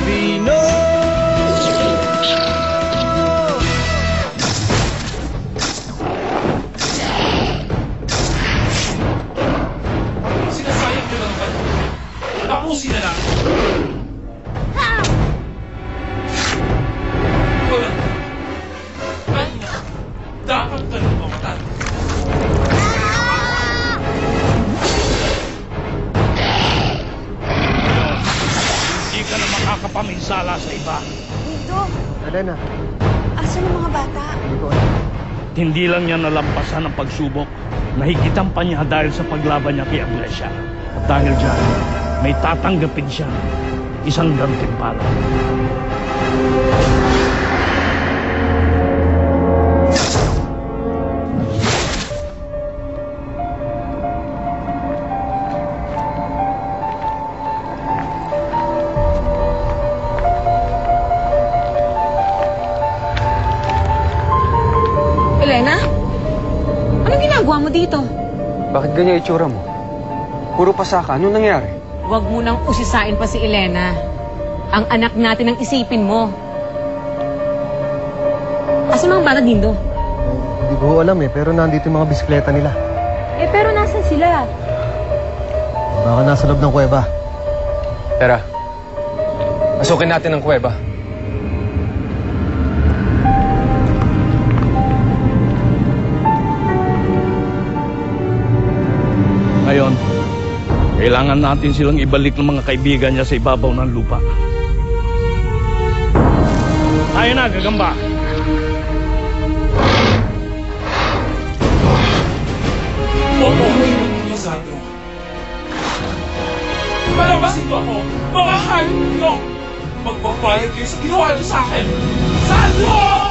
Pino! Sinasayang ko lang ba? Tapusin na lang. Wala. Ay, dapat ka nang pamatan. Hindi ka na makakapaminsala sa iba. Dito, Elena, asan ang mga bata? hindi ko alam. Hindi lang niya nalampasan ang pagsubok. Nahigitan pa niya dahil sa paglaban niya kay Aglesia. At dahil dyan, may tatanggapin siya isang gantimpala. Elena? Anong ginagawa mo dito? Bakit ganyan itsura mo? Puro pasaka. Anong nangyari? Huwag mo nang usisain pa si Elena. Ang anak natin ang isipin mo. Asan mga bata, Dindo? Hindi ko alam pero nandito yung mga bisikleta nila. Pero nasan sila? Baka nasa loob ng kuweba. Tara. Pasukin natin ang kuweba. Ngayon, kailangan natin silang ibalik ng mga kaibigan niya sa ibabaw ng lupa. Tayo na, gagamba! Opo, Lisandro. Palabasin mo ako! Mga hayop nyo! Magbabayad kayo sa ginawa nyo sa akin! Sandro!